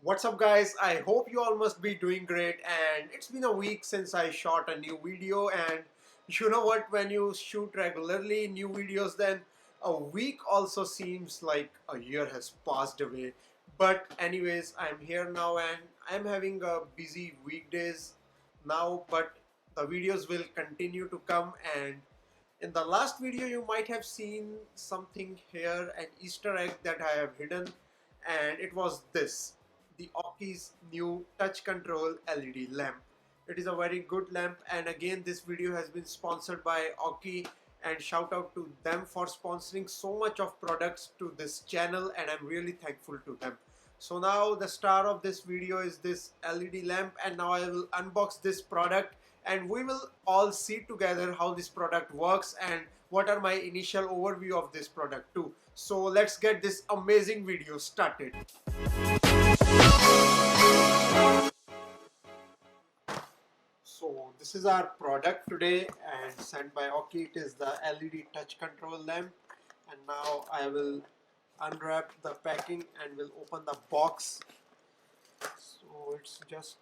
What's up guys, I hope you all must be doing great, and it's been a week since I shot a new video. And you know what, when you shoot regularly new videos, then a week also seems like a year has passed away. But anyways, I'm here now and I'm having a busy weekdays now, but the videos will continue to come. And in the last video you might have seen something here, an Easter egg that I have hidden, and it was this, the Aukey's new touch control LED lamp. It is a very good lamp, and again this video has been sponsored by Aukey, and shout out to them for sponsoring so much of products to this channel, and I'm really thankful to them. So now the star of this video is this LED lamp, and now I will unbox this product and we will all see together how this product works and what are my initial overview of this product too. So let's get this amazing video started. So this is our product today and sent by Aukey. It is the LED touch control lamp, and now I will unwrap the packing and will open the box. So it's just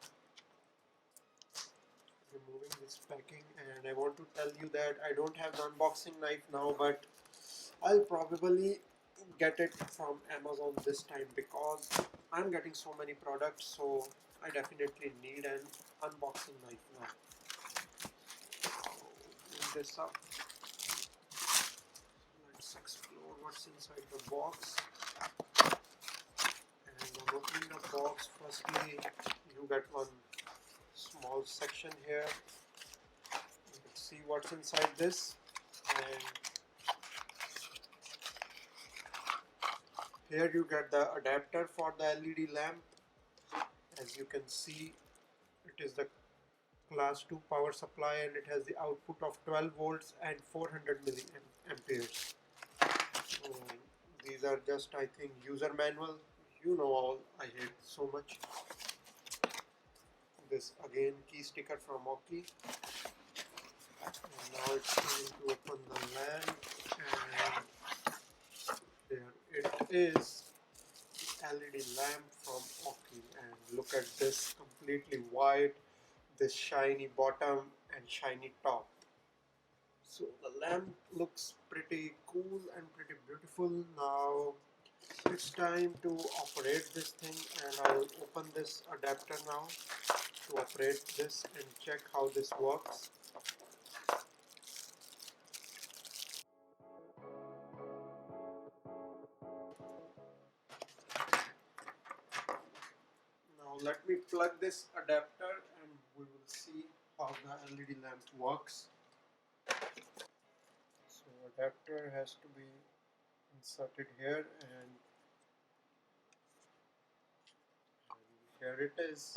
removing this packing, and I want to tell you that I don't have the unboxing knife now, but I'll probably get it from Amazon this time because I'm getting so many products, so I definitely need an unboxing knife now. Open this up. Let's explore what's inside the box. And on opening the box, firstly you get one small section here. Let's see what's inside this. And here you get the adapter for the LED lamp. As you can see, it is the class 2 power supply and it has the output of 12 volts and 400 milliamperes. These are just, I think, user manual. You know all, I hate so much. This again key sticker from Aukey. And now it's time to open the lamp, and there it is, the LED lamp from Aukey. And look at this, completely white, this shiny bottom and shiny top. So the lamp looks pretty cool and pretty beautiful. Now it's time to operate this thing, and I'll open this adapter now to operate this and check how this works. Now let me plug this adapter and we will see how the LED lamp works. So adapter has to be inserted here, and here it is.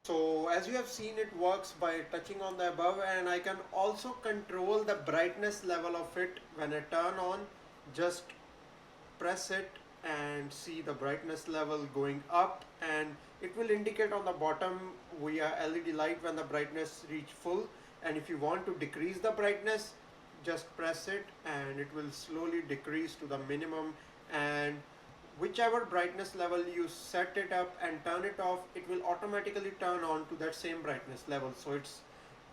So as you have seen, it works by touching on the above, and I can also control the brightness level of it. When I turn on, just press it and see the brightness level going up, and it will indicate on the bottom via LED light when the brightness reach full. And if you want to decrease the brightness, just press it and it will slowly decrease to the minimum, and whichever brightness level you set it up and turn it off, it will automatically turn on to that same brightness level. So it's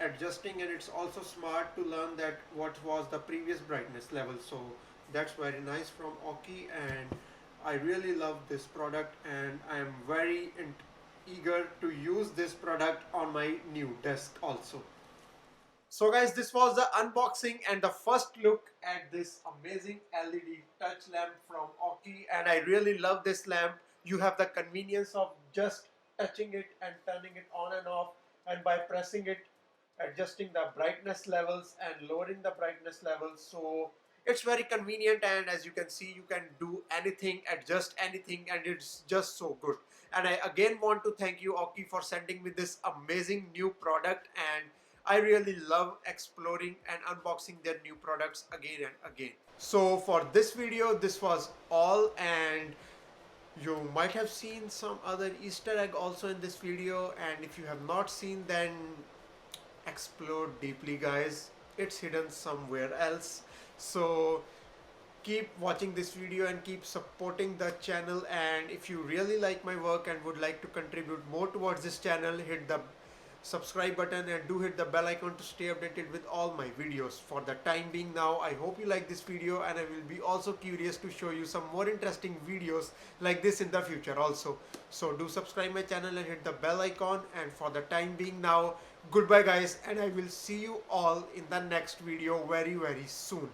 adjusting, and it's also smart to learn that what was the previous brightness level. So that's very nice from Aukey, and I really love this product, and I am very eager to use this product on my new desk also. So guys, this was the unboxing and the first look at this amazing LED touch lamp from Aukey, and I really love this lamp. You have the convenience of just touching it and turning it on and off, and by pressing it, adjusting the brightness levels and lowering the brightness levels. So it's very convenient, and as you can see, you can do anything, adjust anything, and it's just so good. And I again want to thank you, Aukey, for sending me this amazing new product, and I really love exploring and unboxing their new products again and again. So for this video, this was all, and you might have seen some other Easter egg also in this video, and if you have not seen, then explore deeply guys, it's hidden somewhere else. So keep watching this video and keep supporting the channel. And if you really like my work and would like to contribute more towards this channel, hit the subscribe button and do hit the bell icon to stay updated with all my videos. For the time being now, I hope you like this video, and I will be also curious to show you some more interesting videos like this in the future also. So do subscribe my channel and hit the bell icon. And for the time being now, goodbye guys, and I will see you all in the next video very soon.